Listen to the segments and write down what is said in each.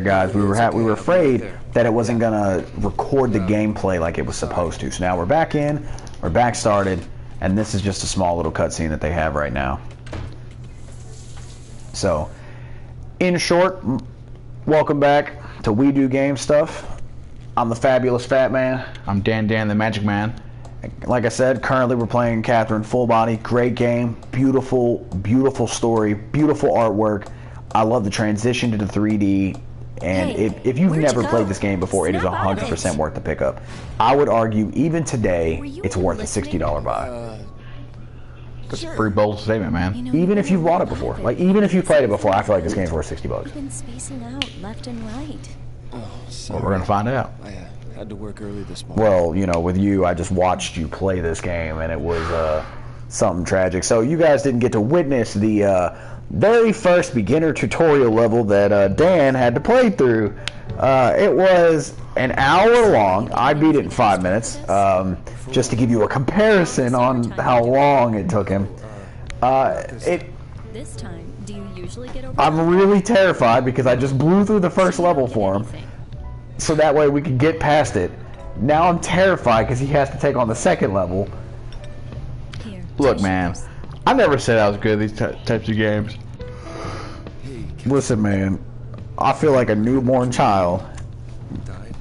guys. We were afraid that it wasn't gonna record the gameplay like it was supposed to. So now we're back in, we're back started, and this is just a small little cutscene that they have right now. So, in short, welcome back to We Do Game Stuff. I'm the Fabulous Fat Man. I'm Dan the Magic Man. Like I said, currently we're playing Catherine Fullbody. Great game, beautiful, beautiful story, beautiful artwork. I love the transition to the 3D. And if you've never played this game before, it is 100% worth the pickup. I would argue, even today, it's worth a $60 buy. That's a pretty bold statement, man. Even if you've bought it before, like even if you've played it before, I feel like this game's worth 60 bucks. You've been spacing out left and right. Well, we're gonna find out. I had to work early this morning. Well, you know, with you, I just watched you play this game, and it was something tragic. So you guys didn't get to witness the very first beginner tutorial level that Dan had to play through. It was an hour long. I beat it in 5 minutes, just to give you a comparison on how long it took him. This time, do you usually get over? I'm really terrified because I just blew through the first level for him, so that way we could get past it. Now I'm terrified because he has to take on the second level. Here, Look, man, I never said I was good at these types of games. Listen, man, I feel like a newborn child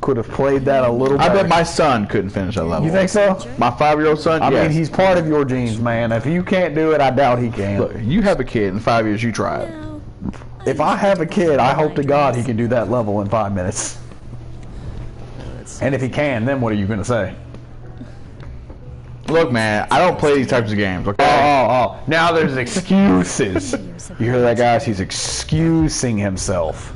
could have played that a little better. I bet my son couldn't finish that level. You think so? My 5-year-old son? I yes. mean, he's part of your genes, man. If you can't do it, I doubt he can. Look, you have a kid in 5 years, you try it. No, If I have a kid, I hope to God he can do that level in 5 minutes. And if he can, then what are you going to say? Look, man, I don't play these types of games, okay? Oh. Now there's excuses. You hear that, guys? He's excusing himself.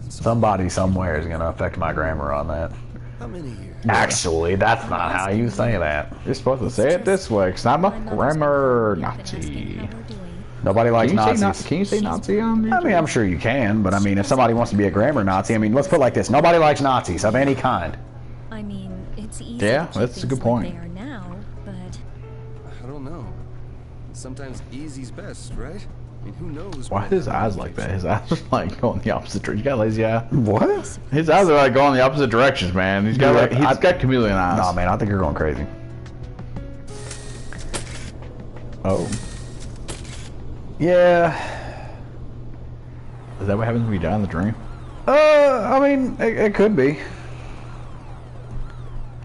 Somebody somewhere is going to affect my grammar on that. How many years? Actually, that's not how you say that. You're supposed to say it this way, because I'm a grammar Nazi. Nobody likes Nazis. Can you say Nazi on there? I mean, I'm sure you can, but I mean, if somebody wants to be a grammar Nazi, I mean, let's put it like this. Nobody likes Nazis of any kind. I mean, it's easy. Yeah, to keep that's a good things point. Like they are now, but I don't know. Sometimes easy's best, right? I mean, who knows? Why are his eyes like that? His eyes are like going the opposite direction. You got a lazy eye? What? His eyes are like going the opposite directions, man. He's got he's got chameleon eyes. Nah, man, I think you're going crazy. Oh. Yeah. Is that what happens when you die in the dream? I mean, it could be.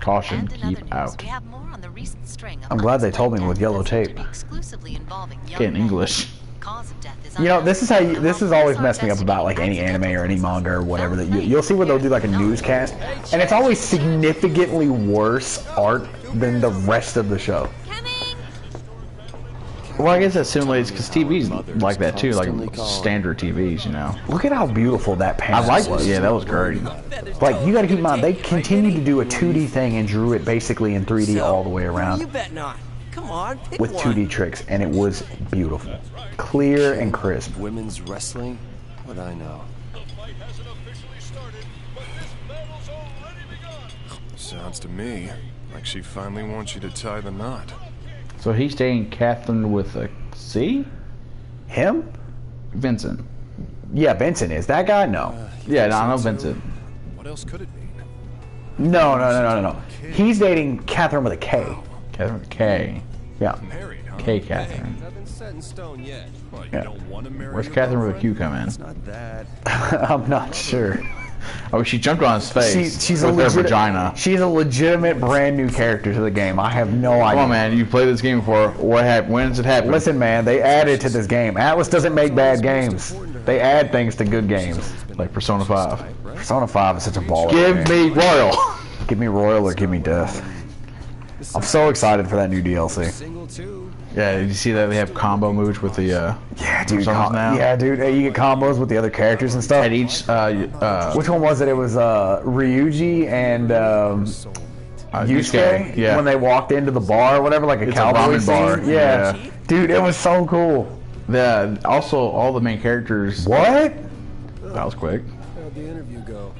Caution, keep out. We have more on the recent string of I'm glad they told me with yellow tape. exclusively involving young In men. English. Cause of death is You know, this is how unknown. this has always messed me up about like any anime or any manga or whatever. That you'll see where they'll do like a newscast, and it's always significantly worse art than the rest of the show. Well, I guess that simulates because TV's like that too, like standard TVs, you know. Look at how beautiful that panel I like was. it. Yeah, that was great. Like, you got to keep in mind, they continued to do a 2D thing and drew it basically in 3D all the way around You bet not. Come on, pick with one. 2D tricks, and it was beautiful, clear and crisp. Women's wrestling? What I know. Sounds to me like she finally wants you to tie the knot. So he's dating Catherine with a C? Him? Vincent. Yeah, Vincent is that guy. No, Yeah, no, I know Vincent. What else could it mean? no. He's dating Catherine with a K. Catherine with a K. Yeah. Married, huh? K Catherine. Nothing's set in stone yet. Well, you Yeah. don't want to marry Where's your Catherine with a girlfriend? Q come in? It's not that. I'm not sure. Oh, she jumped on his face She's with a her vagina. She's a legitimate brand new character to the game. I have no idea. Come on, man. You played this game before. What happened? When does it happen? Listen, man, they added to this game. Atlas doesn't make bad games. They add things to good games. Like Persona 5. Persona 5 is such a baller. Give me Royal. Give me Royal or give me Death. I'm so excited for that new DLC. Single too. Yeah, did you see that they have combo moves with the Yeah, dude. Personas now? Yeah, dude. Hey, you get combos with the other characters and stuff. at each Which one was it? It was Ryuji and Yusuke yeah. when they walked into the bar or whatever, like a It's a cowboy ramen bar. scene. Yeah. Yeah. Dude, it was so cool. Also all the main characters. What? That was quick. How'd the interview go?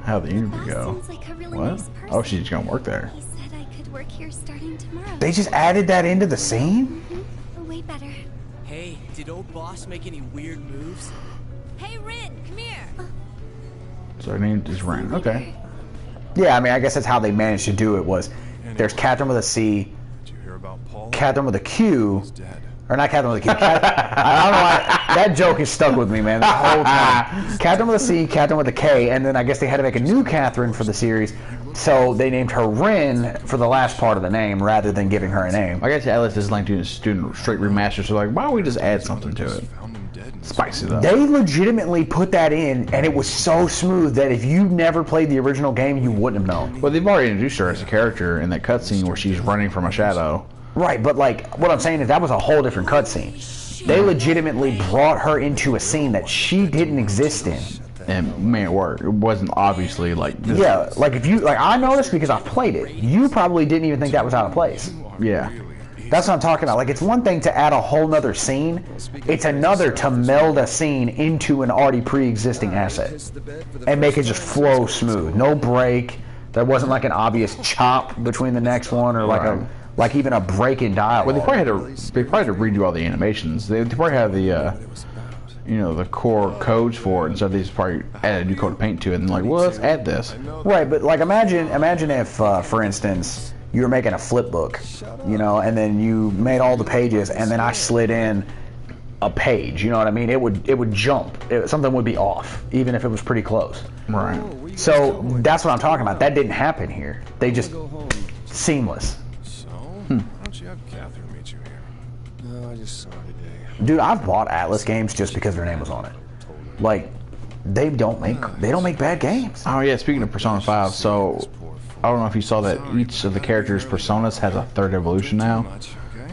How'd the interview Boss go? seems like a really What? nice person. Oh, she's gonna work there. He said I could work here starting tomorrow. They just added that into the scene? Way better. Hey, did old boss make any weird moves? Hey, Rin, come here. So her name is Ren. Okay. Yeah, I mean, I guess that's how they managed to do it. Was there's Catherine with a C, Did you hear about Paul? Catherine with a Q, He's dead. or not Catherine with a Q. I don't know why that joke is stuck with me, man, the whole time. Catherine with a C, Catherine with a K, and then I guess they had to make a new Catherine for the series, so they named her Rin for the last part of the name rather than giving her a name. I guess Atlas is like doing straight remaster, so like, why don't we just add something to it? Found him dead in Spice it up. They legitimately put that in, and it was so smooth that if you never played the original game, you wouldn't have known. Well, they've already introduced her as a character in that cutscene where she's running from a shadow. Right, but like, what I'm saying is that was a whole different cutscene. They legitimately brought her into a scene that she didn't exist in. And man, it worked. It wasn't obviously like this. Yeah, like if you, like I noticed because I've played it. You probably didn't even think that was out of place. Yeah. That's what I'm talking about. Like, it's one thing to add a whole nother scene. It's another to meld a scene into an already pre-existing asset and make it just flow smooth. No break. There wasn't like an obvious chop between the next one or like even a break in dialogue. Well, they probably had to redo all the animations. They probably have the the core codes for it, and so they just probably added a new code of paint to it, and like, well, let's add this. Right, but like imagine if, for instance, you were making a flip book, and then you made all the pages, and then I slid in a page. You know what I mean? It would jump. Something would be off, even if it was pretty close. Right. So that's what I'm talking about. That didn't happen here. They just seamless. So, why don't you have Catherine meet you here? No, I just saw it today. Dude, I've bought Atlas games just because their name was on it. Like, they don't make bad games. Oh yeah. Speaking of Persona 5, so I don't know if you saw that each of the characters' personas has a third evolution now.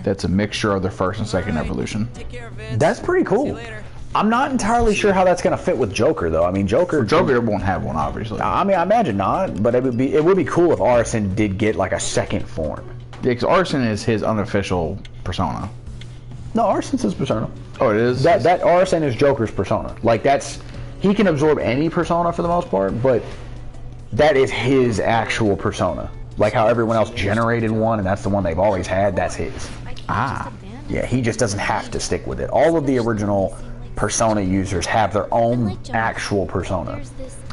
That's a mixture of their first and second evolution. Take care, Vince. That's pretty See you cool. later. I'm not entirely sure how that's going to fit with Joker, though. I mean, Joker Won't have one, obviously. I mean, I imagine not, but it would be cool if Arson did get like a second form. Yeah, because Arson is his unofficial persona. No, Arson's his persona. Oh, it is? That Arson is Joker's persona. Like, he can absorb any persona for the most part, but that is his actual persona. Like how everyone else generated one, and that's the one they've always had. That's his. Ah. Yeah, he just doesn't have to stick with it. All of the original Persona users have their own actual persona.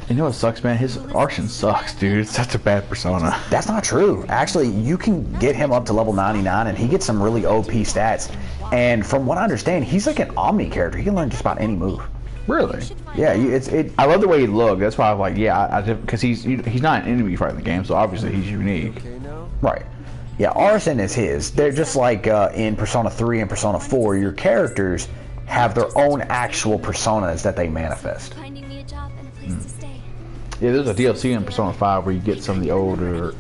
You know what sucks, man? His Arson sucks, dude. It's such a bad persona. That's not true. Actually, you can get him up to level 99, and he gets some really OP stats. And from what I understand, he's like an Omni character. He can learn just about any move. Really? Yeah, I love the way he looked. That's why I'm like, yeah, because he's not an enemy fighting the game, so obviously he's unique. Right. Yeah, Arson is his. They're just like in Persona 3 and Persona 4, your characters have their own actual personas that they manifest. Finding me a job and a place to stay. Yeah, there's a DLC in Persona 5 where you get some of the older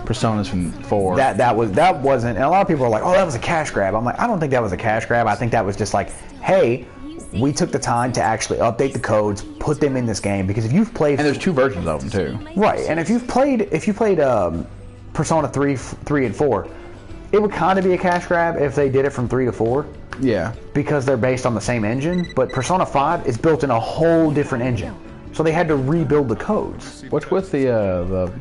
personas from 4. That wasn't, and a lot of people are like, oh, that was a cash grab. I'm like, I don't think that was a cash grab. I think that was just like, hey, we took the time to actually update the codes, put them in this game, because if you've played, and there's 2 versions of them too. Right, and if you played Persona 3 and 4, it would kind of be a cash grab if they did it from 3 to 4. Yeah. Because they're based on the same engine, but Persona 5 is built in a whole different engine. So they had to rebuild the codes. What's with the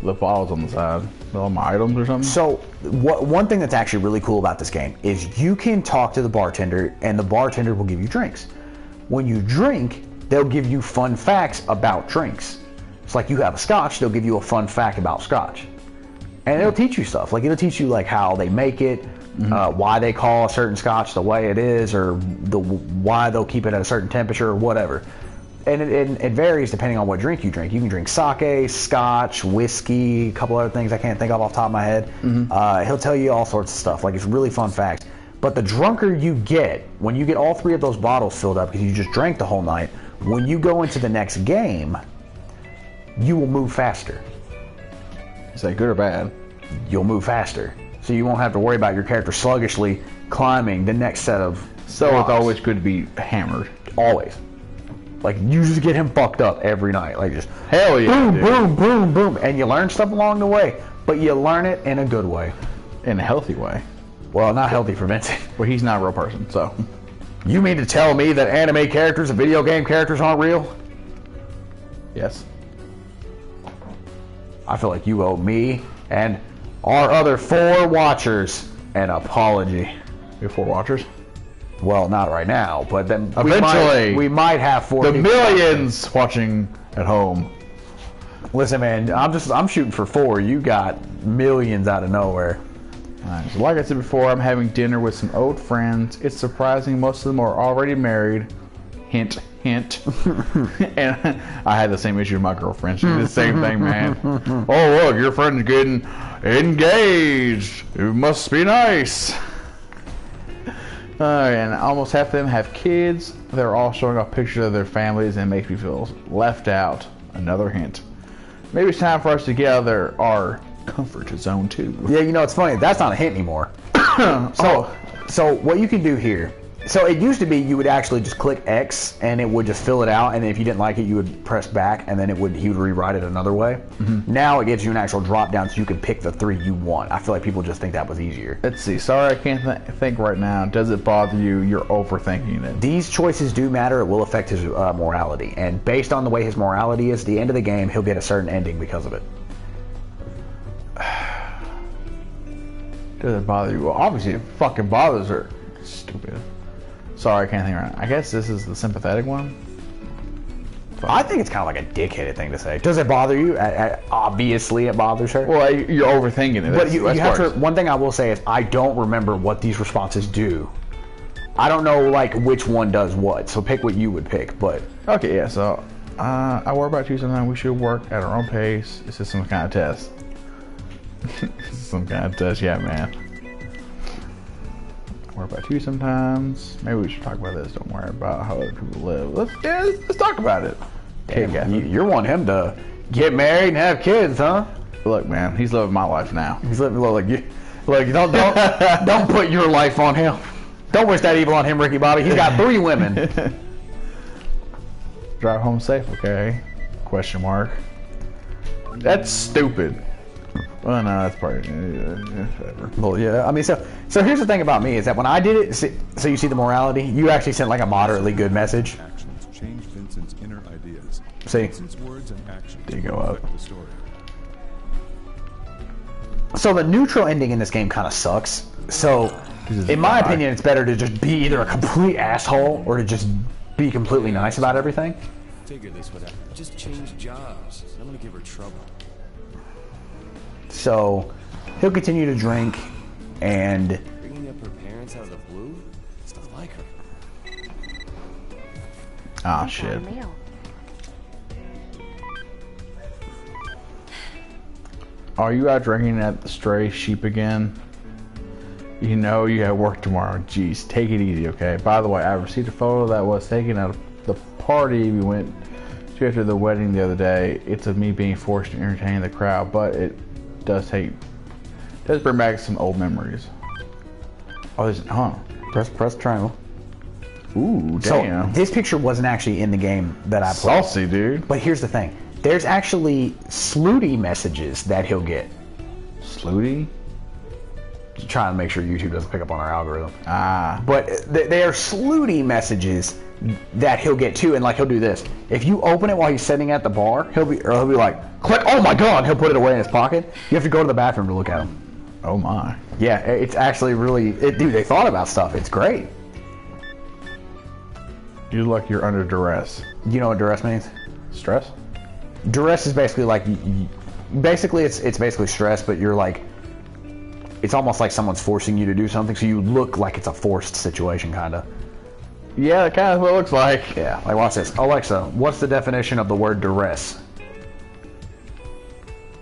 bottles on the side? All my items or something? So one thing that's actually really cool about this game is you can talk to the bartender, and the bartender will give you drinks. When you drink, they'll give you fun facts about drinks. It's like you have a scotch, they'll give you a fun fact about scotch. And it'll teach you stuff. Like, it'll teach you like how they make it, why they call a certain scotch the way it is, or why they'll keep it at a certain temperature or whatever. And it varies depending on what drink you drink. You can drink sake, scotch, whiskey, a couple other things I can't think of off the top of my head. He'll tell you all sorts of stuff. Like, it's really fun facts. But the drunker you get, when you get all 3 of those bottles filled up because you just drank the whole night, when you go into the next game, you will move faster. Is that good or bad? You'll move faster. So you won't have to worry about your character sluggishly climbing the next set of So blocks. it's always good to be hammered. Always. Like, you just get him fucked up every night. Like, just Hell yeah, boom, dude. boom, boom, boom. And you learn stuff along the way. But you learn it in a good way. In a healthy way. Well, not healthy for Vincent. Well, he's not a real person, so. You mean to tell me that anime characters and video game characters aren't real? Yes. I feel like you owe me and our other 4 watchers an apology. We have 4 watchers. Well, not right now, but then Eventually. we might have 4 The people. millions watching at home. Listen, man, I'm shooting for 4. You got millions out of nowhere. Alright, so like I said before, I'm having dinner with some old friends. It's surprising most of them are already married. Hint, hint. And I had the same issue with my girlfriend. She did the same thing, man. Oh, look, your friend's getting engaged. It must be nice. And almost half of them have kids. They're all showing off pictures of their families and it makes me feel left out. Another hint. Maybe it's time for us to get out of our comfort zone too. Yeah, you know, it's funny. That's not a hint anymore. So what you can do here. So it used to be you would actually just click X and it would just fill it out, and then if you didn't like it, you would press back, and then he would rewrite it another way. Now it gives you an actual drop down, so you can pick the 3 you want. I feel like people just think that was easier. Let's see. Sorry, I can't think right now. Does it bother you? You're overthinking it. These choices do matter. It will affect his morality, and based on the way his morality is, at the end of the game, he'll get a certain ending because of it. Does it bother you? Well, obviously it fucking bothers her. Stupid. Sorry, I can't think right now. I guess this is the sympathetic one. I think it's kind of like a dickheaded thing to say. Does it bother you? Obviously, it bothers her. Well, you're overthinking it. But you have to. One thing I will say is I don't remember what these responses do. I don't know like which one does what. So pick what you would pick. But okay, yeah. So I worry about you sometimes. We should work at our own pace. This is some kind of test. Some kind of test, yeah, man. I worry about you sometimes. Maybe we should talk about this. Don't worry about how other people live. Let's talk about it. damn, you want him to get married and have kids, huh? Look, man, he's living my life now. He's living like you. Like don't put your life on him. Don't wish that evil on him, Ricky Bobby. He's got 3 women. Drive home safe, okay? Question mark. That's stupid. Well, no, that's probably whatever. Well, yeah. I mean, so here's the thing about me is that when I did it, so you see the morality. You actually sent like a moderately good message. Actions change Vincent's inner ideas. See, Vincent's words and actions Did you go up? affect the story. so the neutral ending in this game kind of sucks. So, in my opinion, it's better to just be either a complete asshole or to just be completely nice about everything. Figure this would happen. Just change jobs. I'm gonna give her trouble. So, he'll continue to drink, and Bringing up her parents out of the blue? It's not like her. Ah, shit. Are you out drinking at the Stray Sheep again? You know you have work tomorrow. Jeez, take it easy, okay? By the way, I received a photo that was taken at the party we went to after the wedding the other day. It's of me being forced to entertain the crowd, but it does bring back some old memories. Oh, there's press triangle. Ooh, So damn. this picture wasn't actually in the game that I played. Saucy, dude. But here's the thing. There's actually slutty messages that he'll get. Slutty? Trying to make sure YouTube doesn't pick up on our algorithm. Ah. But they are slutty messages that he'll get too, and like he'll do this. If you open it while he's sitting at the bar, he'll be like, click, oh my god, he'll put it away in his pocket. You have to go to the bathroom to look at him. Oh my. Yeah, it's actually really, dude, they thought about stuff. It's great. You look like you're under duress. You know what duress means? Stress? Duress is basically like, basically it's basically stress, but you're like, it's almost like someone's forcing you to do something, so you look like it's a forced situation, kind of. Yeah, that kind of what it looks like. Yeah, like watch this. Alexa, what's the definition of the word duress?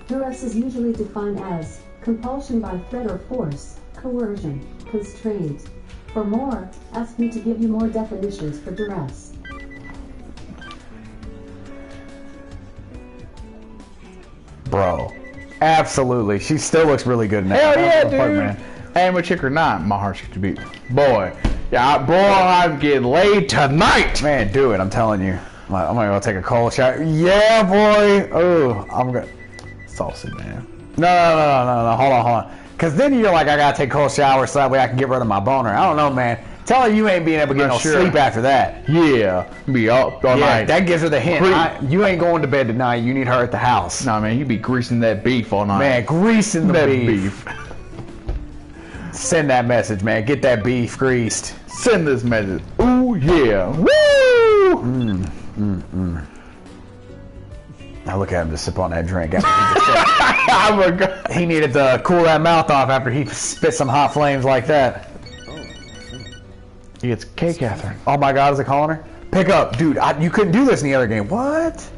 Duress is usually defined as compulsion by threat or force, coercion, constraint. For more, ask me to give you more definitions for duress. Bro, absolutely. She still looks really good in that. Hell yeah, dude. Part, man. And a chick or not, my heart's going to beat. Boy. Yeah, boy, I'm getting laid tonight. Man, do it. I'm telling you. I'm gonna go take a cold shower. Yeah, boy. Oh, I'm gonna. Saucy, man. No. Hold on. Because then you're like, I gotta take a cold shower so that way I can get rid of my boner. I don't know, man. Tell her you ain't being able to get no sleep after that. Yeah. Be up all night. That gives her the hint. You ain't going to bed tonight. You need her at the house. Nah, man, you be greasing that beef all night. Man, greasing the that beef. Send that message, man. Get that beef greased. Send this message. Ooh, yeah. Woo! Now look at him just sip on that drink. He needed to cool that mouth off after he spit some hot flames like that. He gets K, Catherine. Oh my God, is it calling her? Pick up, dude. You couldn't do this in the other game. What?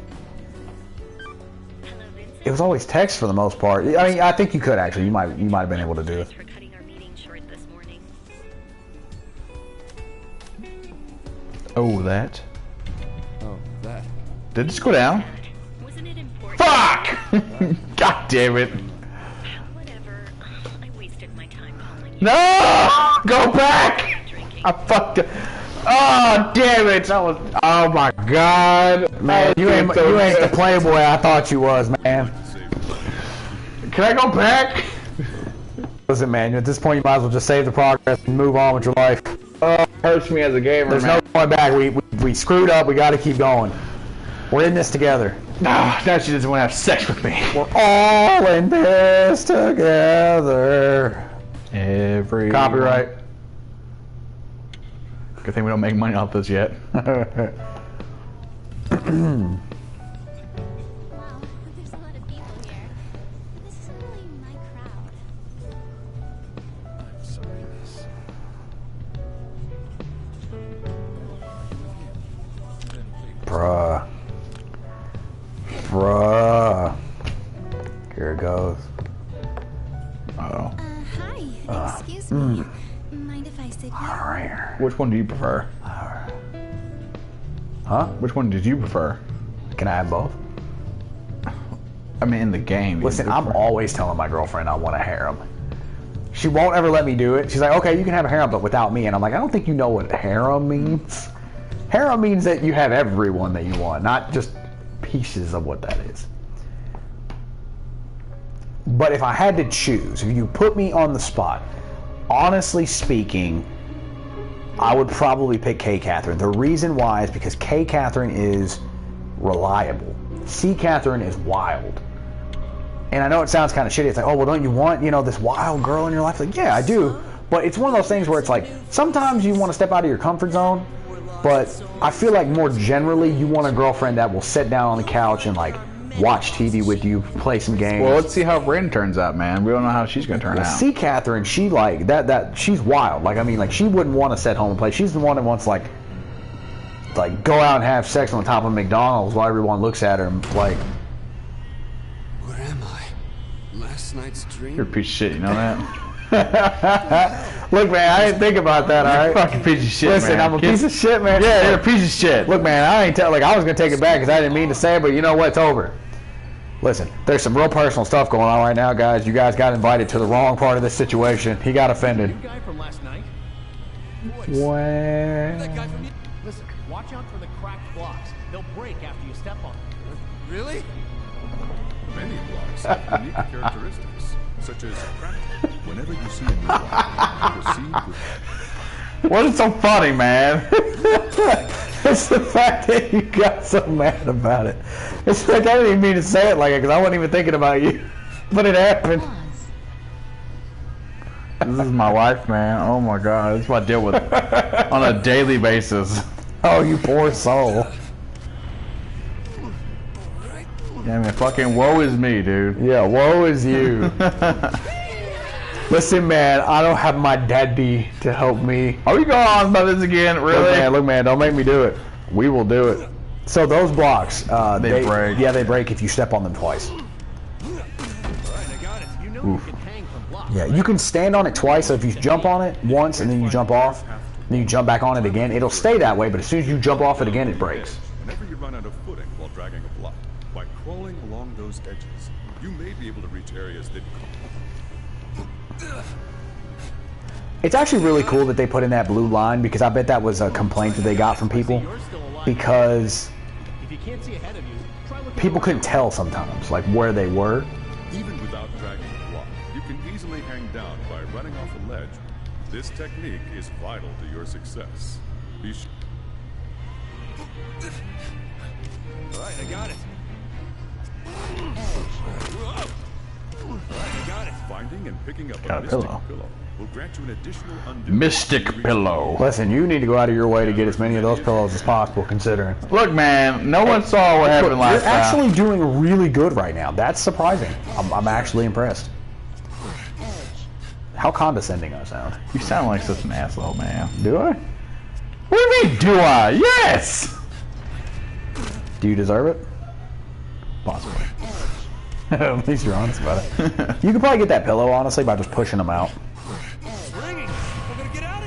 It was always text for the most part. I mean, I think you could actually. You might have been able to do it. Oh, that. Oh, that. Did this go down? Wasn't it important? Fuck! God damn it. Whatever. I wasted my time calling you. No! Go back! I fucked it. Oh, damn it. That was. Oh my God. Man, you ain't the playboy I thought you was, man. Can I go back? Listen, man, at this point you might as well just save the progress and move on with your life. Oh, hurts me as a gamer, There's man. no going back. We screwed up. We got to keep going. We're in this together. Now she doesn't want to have sex with me. We're all in this together. Every Copyright. Good thing we don't make money off this yet. Wow, there's a lot of people here. This isn't really my crowd. I'm sorry, miss. Bruh. Here it goes. Uh-oh. Hi. Excuse me. Mind if I sit here? Which one do you prefer? Huh? Which one did you prefer? Can I have both? I mean, in the game. Listen, I'm always telling my girlfriend I want a harem. She won't ever let me do it. She's like, okay, you can have a harem, but without me. And I'm like, I don't think you know what harem means. Harem means that you have everyone that you want, not just pieces of what that is. But if I had to choose, if you put me on the spot, honestly speaking, I would probably pick K. Catherine. The reason why is because K. Catherine is reliable. C. Catherine is wild. And I know it sounds kind of shitty. It's like, oh, well, don't you want, this wild girl in your life? Like, yeah, I do. But it's one of those things where it's like, sometimes you want to step out of your comfort zone, but I feel like more generally, you want a girlfriend that will sit down on the couch and, like, watch TV with you, play some games. Well, let's see how Rin turns out, man. We don't know how she's gonna turn out. See, Catherine, she like that. She's wild. Like, I mean, like, she wouldn't want to sit home and play. She's the one that wants like go out and have sex on top of McDonald's while everyone looks at her and like. Where am I? Last night's dream? You're a piece of shit, you know that? Look, man, I didn't think about that. All right, Fucking piece of shit, listen, man. I'm a piece of shit, man. Yeah, you're a piece of shit. Look, man, I ain't like I was gonna take it back because I didn't mean to say it, but you know what? It's over. Listen, there's some real personal stuff going on right now, guys. You guys got invited to the wrong part of this situation. He got offended. Guy from last night? Well, That guy from... Listen, watch out for the cracked blocks. They'll break after you step on them. Really? Many blocks have unique characteristics, such as crack. Whenever you see a new block, proceed with what is so funny, man? It's the fact that you got so mad about it. It's like I didn't even mean to say it like it because I wasn't even thinking about you, but it happened. This is my wife, man. Oh my God, this is what I deal with on a daily basis. Oh, you poor soul. Yeah, I mean, fucking woe is me, dude. Yeah, woe is you. Listen, man, I don't have my daddy to help me. Are we going on about this again? Really? Look, man, don't make me do it. We will do it. So those blocks, They break. Yeah, they break if you step on them twice. Alright, I got it. You know you can hang from blocks. Yeah, you can stand on it twice. So if you jump on it once and then you jump off, then you jump back on it again, it'll stay that way. But as soon as you jump off it again, it breaks. whenever you run out of footing while dragging a block. By crawling along those edges, you may be able to reach areas that It's actually really cool that they put in that blue line because I bet that was a complaint that they got from people because If you can't see ahead of you, try looking people around. couldn't tell sometimes like where they were. even without dragging a block, you can easily hang down by running off a ledge. This technique is vital to your success. Be sure. Alright, I got it. Alright, I got it. Finding and picking up Got a a missing pillow. pillow will grant you an additional undo. Mystic pillow. Listen, you need to go out of your way to get as many of those pillows as possible, considering. Look, man, no one saw what happened last You're time. actually doing really good right now. That's surprising. I'm actually impressed. How condescending I sound. You sound like such an asshole, man. Do I? What do you mean, do I? Yes! Do you deserve it? Possibly. At least you're honest about it. You could probably get that pillow, honestly, by just pushing them out.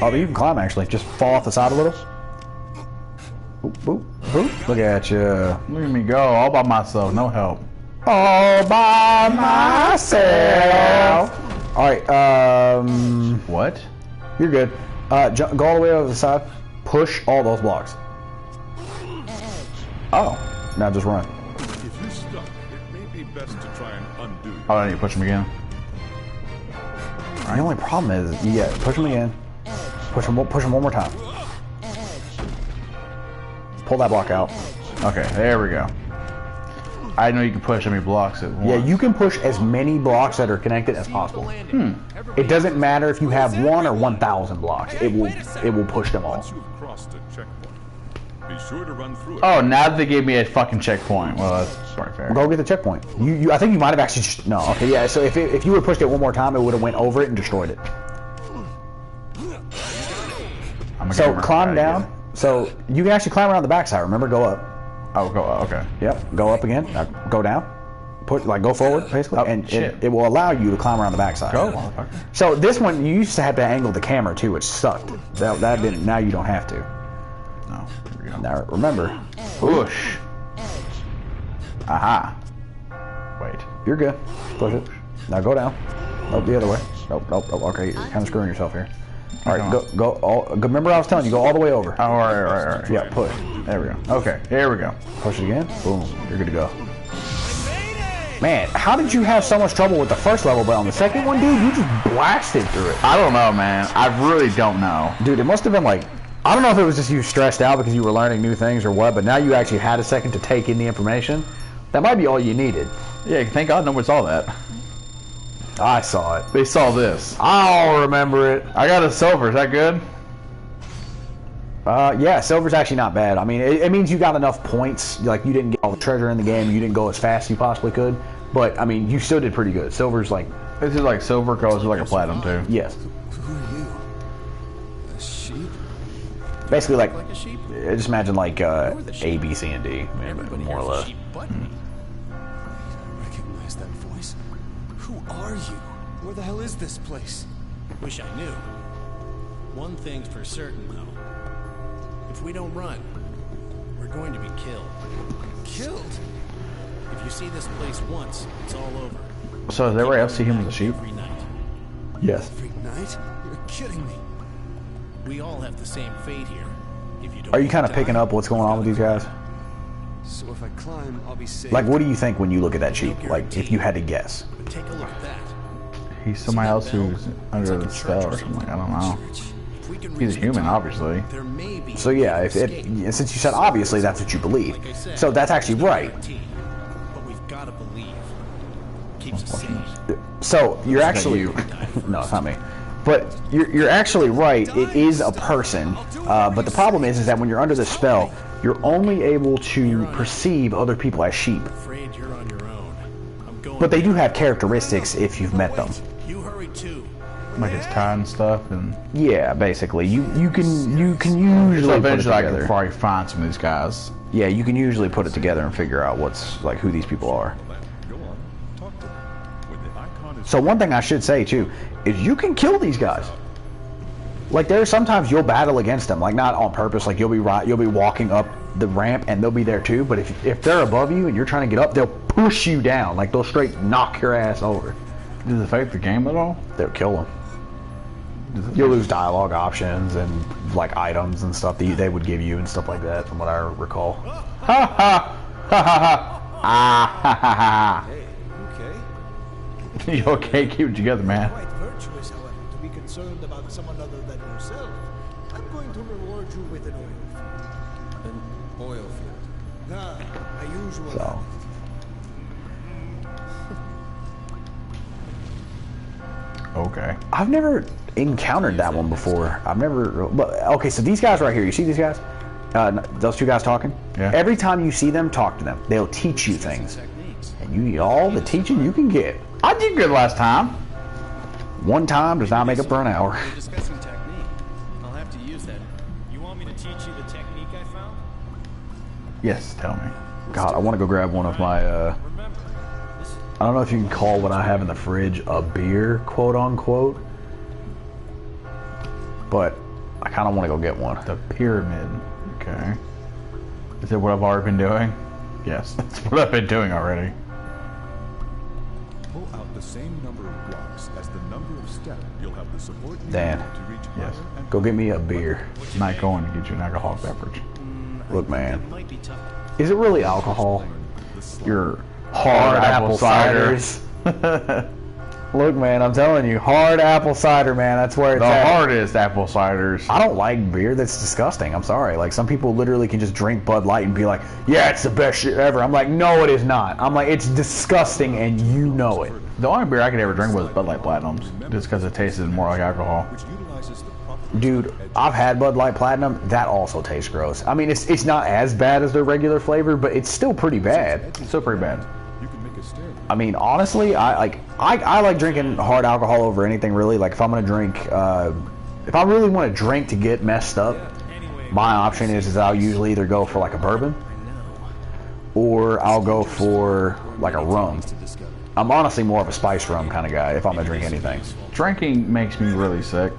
Oh, you can climb, actually. Just fall off the side a little. Boop, boop, boop. Look at you. Look at me go, all by myself, no help. All by myself. Alright, What? you're good. Go all the way over the side. Push all those blocks. Oh, now just run. If you're stuck, it may be best to try and undo. Oh, I need to push him again. The only problem is, yeah, push him again. Push him one more time. Pull that block out. Okay, there we go. I know you can push how many blocks at once. Yeah, you can push as many blocks that are connected as possible. It doesn't matter if you have 1 or 1,000 blocks. It will push them all. Once you've crossed a checkpoint, be sure to run through it. Oh, now that they gave me a fucking checkpoint. Well, that's probably fair. Go get the checkpoint. I think you might have actually just... No, okay, yeah, so if you would have pushed it one more time, it would have went over it and destroyed it. So climb down. So you can actually climb around the backside. Remember, go up. Oh, go up, okay. Yep, go up again. Now go down. Go forward, basically, Oh, and shit. it will allow you to climb around the backside. Go, motherfucker. So this one, you used to have to angle the camera too, which sucked. That didn't. Now you don't have to. No, here we go. Now remember, Push. Aha. Wait. you're good. Push it. Now go down. Nope, the other way. Nope. Okay, you're kind of screwing yourself here. All right, go. Remember, I was telling you, go all the way over. Oh, all right. Yeah, push. There we go. Okay, here we go. Push it again. Boom. You're good to go. Man, how did you have so much trouble with the first level, but on the second one, dude, you just blasted through it. I don't know, man. I really don't know. Dude, it must have been like, I don't know if it was just you stressed out because you were learning new things or what, but now you actually had a second to take in the information. That might be all you needed. Yeah, thank God nobody saw that. I saw it. They saw this. I'll remember it. I got a silver. Is that good? Yeah, silver's actually not bad. I mean, it means you got enough points. Like, you didn't get all the treasure in the game. You didn't go as fast as you possibly could. But, I mean, you still did pretty good. Silver's like... This is like silver goes like a platinum, too. Yes. Who are you? A sheep? Basically, like Like a sheep? just imagine, like, A, B, C, and D. I mean, more or here's a less. sheep butt. I recognize that voice. Who are you? Where the hell is this place? Wish I knew. One thing's for certain, though. If we don't run, we're going to be killed. Killed? If you see this place once, it's all over. So does everybody else see him as a sheep? Every night. Yes. Every night? You're kidding me. We all have the same fate here. If you don't Are you kind of die, picking up what's going on with these guys? So if I climb, I'll be safe. Like, what do you think when you look at that sheep? Like, if you had to guess. But take a look at that. He's somebody else who's under the spell or something. I don't know. If we can He's reach a the human, top, obviously. there may be So yeah, a way if to it, escape. since you said obviously that's what you believe, Like I said, so that's actually right. guarantee, but we've got to believe. Keeps us sane. So you're actually you? no, it's not me. But you're actually right. It is a person. But the problem is that when you're under the spell, you're only able to perceive other people as sheep. Afraid you're on your own. I'm going. But they do have characteristics if you've met them. You hurry too. Like it's tied and stuff, and Yeah, basically, you can so usually put it eventually I can together. probably find some of these guys. Yeah, you can usually put it together and figure out what's like who these people are. Go on, talk to them. When the icon is So one thing I should say too is you can kill these guys. Like there's sometimes you'll battle against them, like not on purpose. Like you'll be walking up the ramp and they'll be there too. But if they're above you and you're trying to get up, they'll push you down. Like they'll straight knock your ass over. Does it affect the game at all? They'll kill them. You'll lose dialogue options and like items and stuff that they would give you and stuff like that, from what I recall. Ha ha ha ha ha ah ha ha ha. Hey, okay. You okay? Keep it together, man. Quite virtuous, however, to be concerned about someone other than yourself. I'm going to reward you with an oil field. An oil field. Ah, my usual. So Okay. I've never encountered that one before. I've never. Okay, so these guys right here. You see these guys? Those two guys talking. Yeah. Every time you see them, talk to them. They'll teach you things, and you need all the teaching you can get. I did good last time. One time does not make up for an hour. We're discussing technique. I'll have to use that. You want me to teach you the technique I found? Yes, tell me. God, I want to go grab one of my. Remember, I don't know if you can call what I have in the fridge a beer, quote unquote. But I kind of want to go get one. The pyramid. Okay. Is that what I've already been doing? Yes, that's what I've been doing already. Pull out the same number of blocks as the number of steps you'll have the support you Dan. need to reach Yes. higher and Go get me a beer. Not going to get you an alcoholic beverage. Look, man. might be tough. Is it really alcohol? Your Hard apple ciders. Look, man, I'm telling you, hard apple cider, man. That's where it's The at. hardest apple ciders. I don't like beer. That's disgusting. I'm sorry. Like, some people literally can just drink Bud Light and be like, yeah, it's the best shit ever. I'm like, no, it is not. I'm like, it's disgusting, and you know it. The only beer I could ever drink was Bud Light Platinums, just because it tasted more like alcohol. which utilizes the proper Dude, I've had Bud Light Platinum. That also tastes gross. I mean, it's not as bad as their regular flavor, but it's still pretty bad. It's still pretty bad. you can make a stair. I mean, honestly, I like drinking hard alcohol over anything, really. Like, if I'm gonna drink, if I really want to drink to get messed up, my option is I'll usually either go for like a bourbon, or I'll go for like a rum. I'm honestly more of a spiced rum kind of guy if I'm gonna drink anything. Drinking makes me really sick.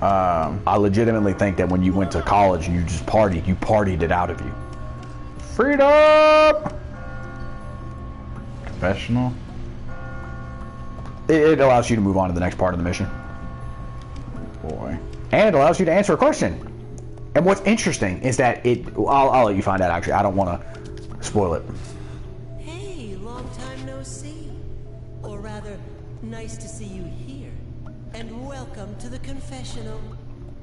I legitimately think that when you went to college and you just partied, you partied it out of you. Freedom! Confessional? It allows you to move on to the next part of the mission. Boy. And it allows you to answer a question. And what's interesting is that I'll let you find out, actually. I don't want to spoil it. Hey, long time no see. Or rather, nice to see you here. And welcome to the confessional.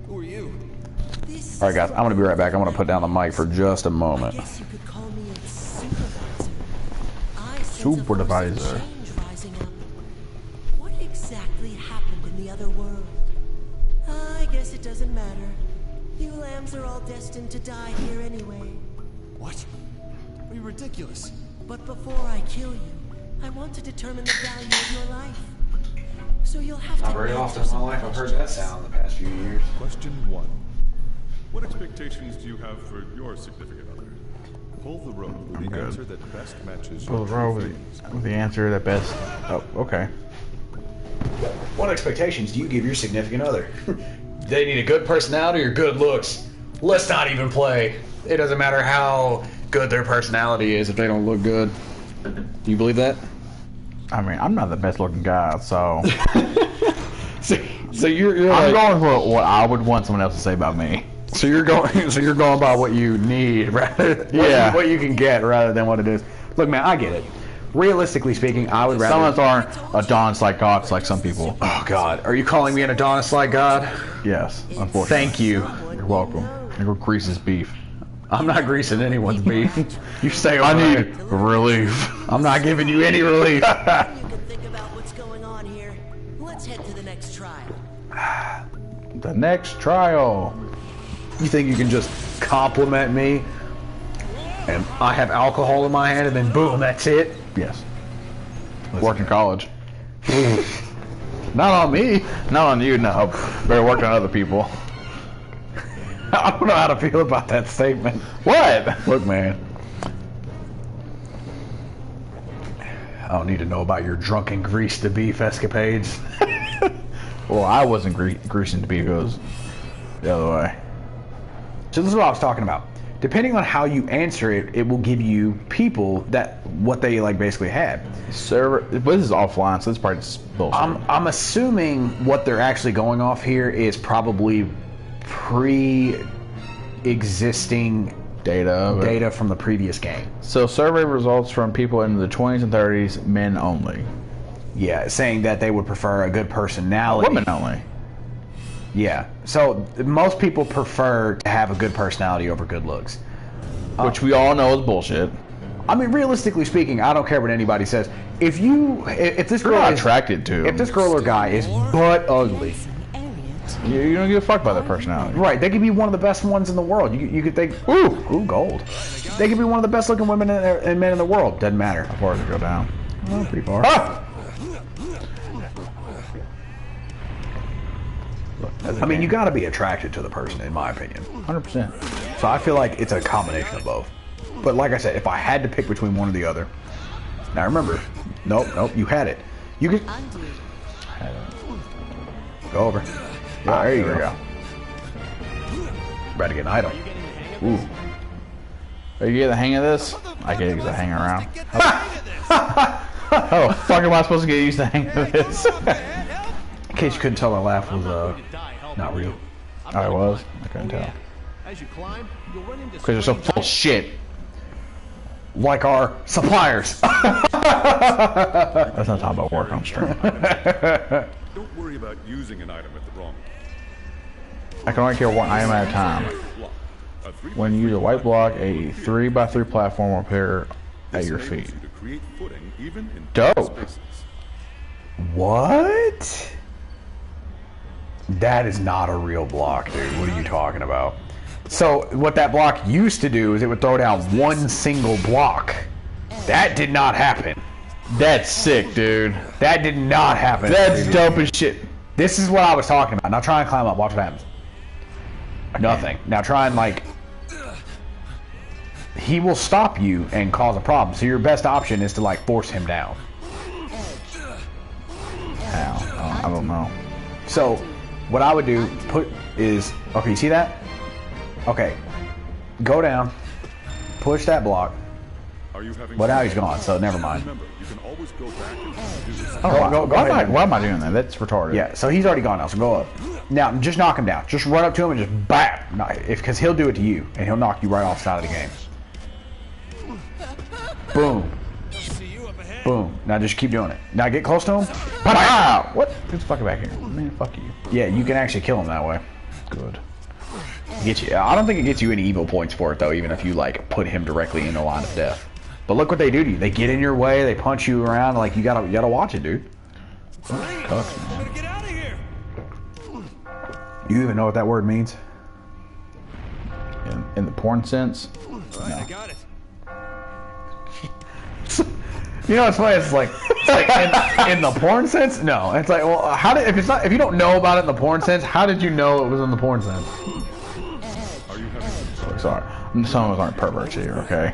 Who are you? This All right, guys, I'm going to be right back. I'm going to put down the mic for just a I moment. guess you could call me its supervisor. I sense a Supervisor. force of change rising up. What exactly happened in the other world? I guess it doesn't matter. You lambs are all destined to die here anyway. What? Are you ridiculous? But before I kill you, I want to determine the value of your life. So you'll have to answer some questions. sound in the past few years. Question 1. What expectations do you have for your significant other? Pull the rope with the good. answer that best matches Pull your the row true with feelings. the answer that best. Oh, okay. What expectations do you give your significant other? They need a good personality or good looks. Let's not even play. It doesn't matter how good their personality is if they don't look good. Do you believe that? I mean, I'm not the best looking guy, so So you're I'm like, going for what I would want someone else to say about me. so you're going by what you need, rather Yeah. what you can get rather than what it is. Look, man, I get it. Realistically speaking, I would Some of rather. us aren't Adonis like gods like some people. Oh God, are you calling me an Adonis like God? Yes, unfortunately. Thank you. You're welcome. You go grease his beef. I'm not greasing anyone's beef. You stay over I there. need relief. I'm not giving you any relief. You can think about what's going on here. Let's head to the next trial. The next trial. You think you can just compliment me and I have alcohol in my hand and then boom, that's it? Yes. Worked in college. Not on me. Not on you, no. Better work on other people. I don't know how to feel about that statement. What? Look, man. I don't need to know about your drunken grease to beef escapades. Well, I wasn't greasing the beef. It was the other way. So this is what I was talking about. Depending on how you answer it, it will give you people that what they like basically had. Server. But this is offline, so this part is bullshit. I'm assuming what they're actually going off here is probably pre-existing data from the previous game. So survey results from people in the 20s and 30s, men only. Yeah, saying that they would prefer a good personality. Women only. Yeah. So most people prefer to have a good personality over good looks. Which we all know is bullshit. I mean, realistically speaking, I don't care what anybody says. If this You're girl not is attracted to if this girl or guy is butt ugly, You don't give a fuck about their personality. Right, they could be one of the best ones in the world. You could think, ooh, gold. They could be one of the best looking women and men in the world. Doesn't matter. How far does it go down? Oh, pretty far. Ah! I mean, you got to be attracted to the person, in my opinion. 100%. So I feel like it's a combination of both. But like I said, if I had to pick between one or the other, now remember, nope, you had it. You could go over. Yeah, there you go. About to get an item. Ooh. Are you getting the hang of this? I get used to hang around. How the fuck am I supposed to get used to the hang of this? In case you couldn't tell, my laugh was not real. Oh, it was? I couldn't tell. As you climb, you'll run into Because they're so full of shit. Like our suppliers. That's not talking about work on stream. Don't worry about using an item at the wrong. I can only carry one item at a time. When you use a white block, a 3x3 platform will appear at your feet. Dope. What? That is not a real block, dude. What are you talking about? So what that block used to do is it would throw down one single block. That did not happen. That's sick, dude. That did not happen. That's dope as shit. This is what I was talking about. Now try and climb up. Watch what happens. Nothing. Now try and like... He will stop you and cause a problem. So your best option is to like force him down. How? I don't know. So what I would do is... Okay, you see that? Okay. Go down. Push that block. But now he's gone, so never mind. Why am I doing that? That's retarded. Yeah, so he's already gone now, so go up. Now, just knock him down. Just run up to him and just bam! Because he'll do it to you, and he'll knock you right off the side of the game. Boom. Boom. Now just keep doing it. Now get close to him. Pow! What? Get the fuck back here. Man, fuck you. Yeah, you can actually kill him that way. Good. Get you. I don't think it gets you any evil points for it, though, even if you, like, put him directly in the line of death. But look what they do to you. They get in your way, they punch you around, like, you gotta watch it, dude. Cucks, man. Get out of here! Do you even know what that word means? In the porn sense? Alright, I got it. You know, it's funny. It's like in the porn sense. No, it's like, well, how did if you don't know about it in the porn sense, how did you know it was in the porn sense? Sorry, some of us aren't perverts here. Okay,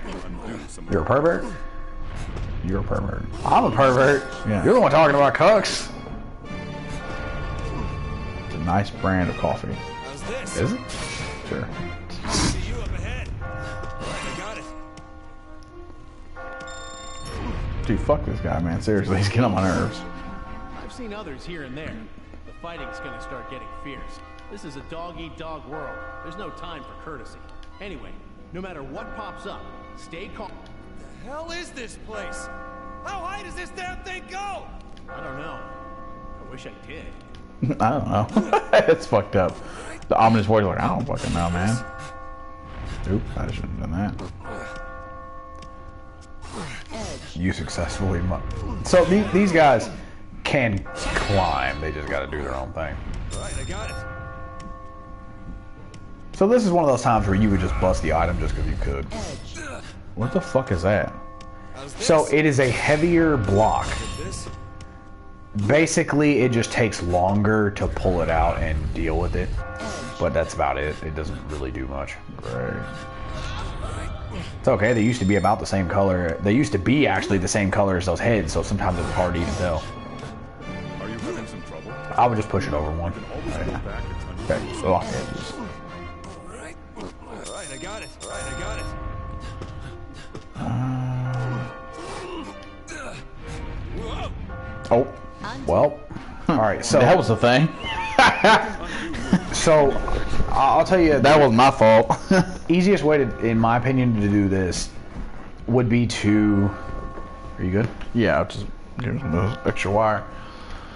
you're a pervert. You're a pervert. I'm a pervert. Yeah. You're the one talking about cucks. It's a nice brand of coffee. How's this? Is it? Sure. See you up ahead. I got it. Dude, fuck this guy, man. Seriously, he's getting on my nerves. I've seen others here and there. The fighting's gonna start getting fierce. This is a dog-eat-dog world. There's no time for courtesy. Anyway, no matter what pops up, stay calm. The hell is this place? How high does this damn thing go? I don't know. I wish I did. I don't know. It's fucked up. The ominous voice like, I don't fucking know, man. Oop, I shouldn't have done that. You successfully. So these guys can climb. They just got to do their own thing. Alright, I got it. So this is one of those times where you would just bust the item just because you could. What the fuck is that? So it is a heavier block. This? Basically, it just takes longer to pull it out and deal with it. But that's about it. It doesn't really do much. Great. It's okay. They used to be about the same color. They used to be actually the same color as those heads, so sometimes it's hard to even tell. Are you having some trouble? I would just push it over one. Okay, so off the edges. Alright, I got it. Alright, I got it. Oh, well. All right, so that was the thing. So I'll tell you, that was my fault. Easiest way to, in my opinion, to do this would be to. Are you good? Yeah, I'll just give him those extra wire.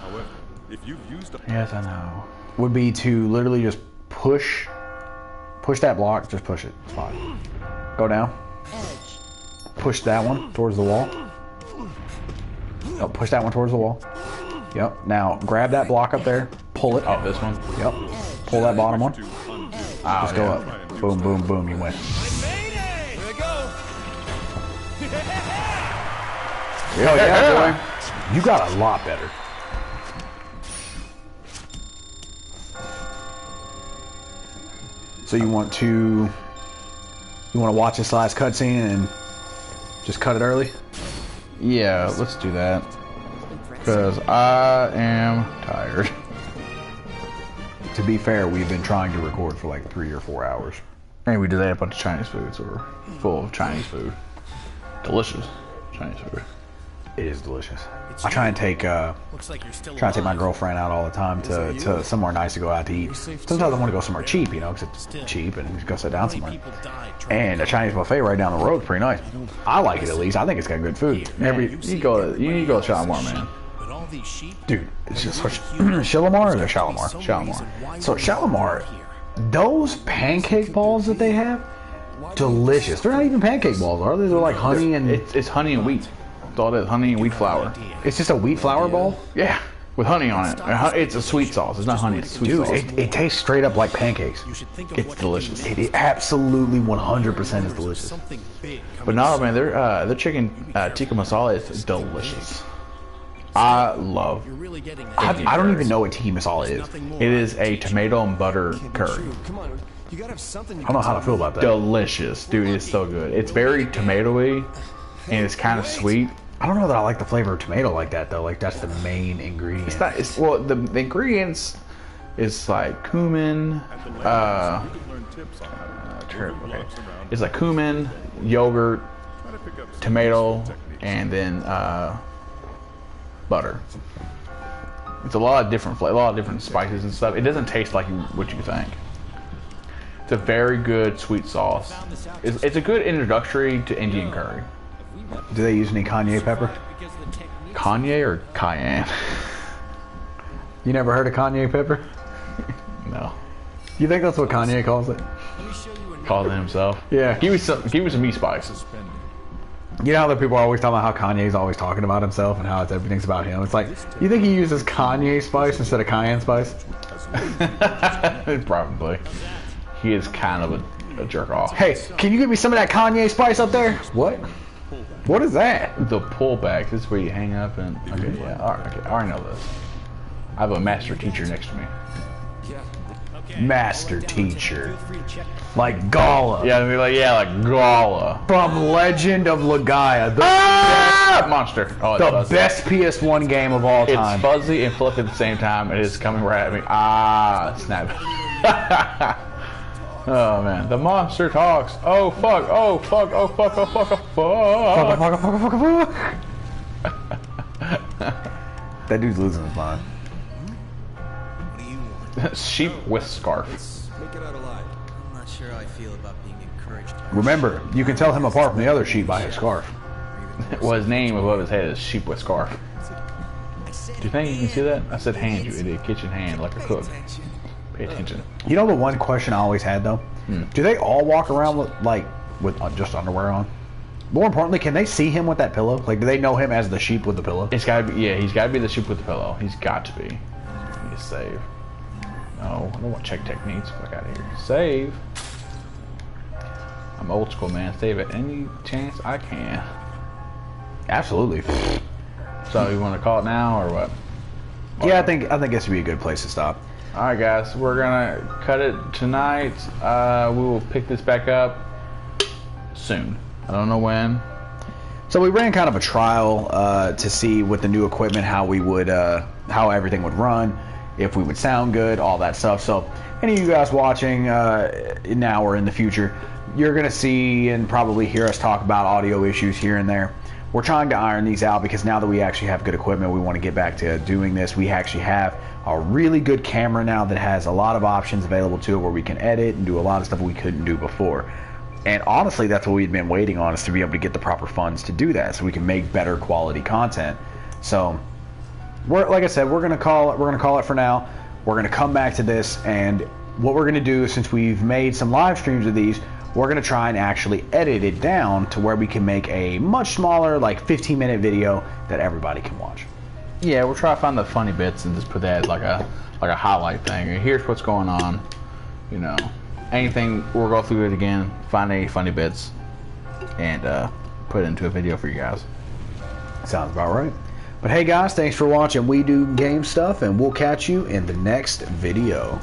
However, if you've used a Yes, I know. Would be to literally just push that block. Just push it. It's fine. Go down. Push that one towards the wall. Oh, push that one towards the wall. Yep. Now grab that block up there. Pull it. Oh, this one? Yep. Pull that bottom one. Just go yeah. up. Boom, boom, boom. You win. Here we go. Hell yeah, boy. You got a lot better. So you want to watch this last cutscene and just cut it early? Yeah, let's do that. Because I am tired. To be fair, we've been trying to record for like 3 or 4 hours. And we did that a bunch of Chinese food, so we're full of Chinese food. Delicious Chinese food. It is delicious. I try and take my girlfriend out all the time to somewhere nice to go out to eat. Sometimes I want to go somewhere cheap, you know, because it's cheap and just go sit down somewhere. And a Chinese buffet right down the road is pretty nice. I like it at least. I think it's got good food. You need to go to Shalimar, man. Dude, it's just Shalimar or Shalimar? Shalimar. So Shalimar, those pancake balls that they have, delicious. They're not even pancake balls, are they? They're like honey and... It's honey and wheat. That's all it is, honey and wheat flour. It's just a wheat flour ball? Yeah, with honey on it. It's a sweet sauce. It's not honey, it's sweet sauce. Dude, it tastes straight up like pancakes. It's delicious. It absolutely 100% is delicious. But no, man, their chicken tikka masala is delicious. I love. I don't even know what tiki masala is. It is a tomato and butter curry. I don't know how to feel about that. Delicious, dude. It's so good. It's very tomatoey, and it's kind of sweet. I don't know that I like the flavor of tomato like that though. Like that's the main ingredient. It's not. It's well, the ingredients is like cumin. Okay. It's like cumin, yogurt, tomato, and then butter. It's a lot of different spices and stuff. It doesn't taste like what you think. It's a very good sweet sauce. It's a good introductory to Indian curry. Do they use any Kanye pepper? Kanye or cayenne? You never heard of Kanye pepper? No. You think that's what Kanye calls it? Calls it himself? Yeah. Give me some meat spice. You know how the people are always talking about how Kanye's always talking about himself and how everything's about him? It's like, you think he uses Kanye spice instead of cayenne spice? Probably. He is kind of a jerk off. Hey, can you give me some of that Kanye spice up there? What? What is that? The pullback. This is where you hang up and... Okay, yeah. All right, okay. I already know this. I have a master teacher next to me. Master teacher. Like Gala. Yeah, like Gala. From Legend of Legaia. The monster. Oh, the best PS1 game of all time. It's fuzzy and fluffy at the same time. It is coming right at me. Ah, snap. Oh man, the monster talks. Oh fuck, oh fuck, oh fuck, oh fuck, oh fuck. That dude's losing his mind. Sheep with scarf. Make it out alive. I'm not sure how I feel about being encouraged. Remember, you can tell him apart from the other sheep by his scarf. Well, his name above his head is Sheep with Scarf. Do you think you can see that? I said hand, you idiot. Kitchen hand, like a cook. Pay attention. You know the one question I always had though? Do they all walk around with just underwear on? More importantly, can they see him with that pillow? Like, do they know him as the sheep with the pillow? It's gotta be, yeah, he's gotta be the sheep with the pillow. He's got to be. Need to save. No, I don't want to check techniques. Fuck out of here. Save. I'm old school, man. Save at any chance I can. Absolutely. So you want to call it now or what? Yeah, I think this would be a good place to stop. All right, guys, we're gonna cut it tonight. We will pick this back up soon. I don't know when. So we ran kind of a trial to see with the new equipment how we would, how everything would run, if we would sound good, all that stuff. So any of you guys watching now or in the future, you're gonna see and probably hear us talk about audio issues here and there. We're trying to iron these out because now that we actually have good equipment, we want to get back to doing this. We actually have a really good camera now that has a lot of options available to it where we can edit and do a lot of stuff we couldn't do before. And honestly, that's what we've been waiting on, is to be able to get the proper funds to do that so we can make better quality content. So like I said, we're gonna call it for now. We're gonna come back to this, and what we're gonna do, since we've made some live streams of these, we're gonna try and actually edit it down to where we can make a much smaller, like 15-minute video that everybody can watch. Yeah, we'll try to find the funny bits and just put that as like a highlight thing. Here's what's going on. You know, anything. We'll go through it again, find any funny bits, and put it into a video for you guys. Sounds about right. But hey guys, thanks for watching We Do Game Stuff, and we'll catch you in the next video.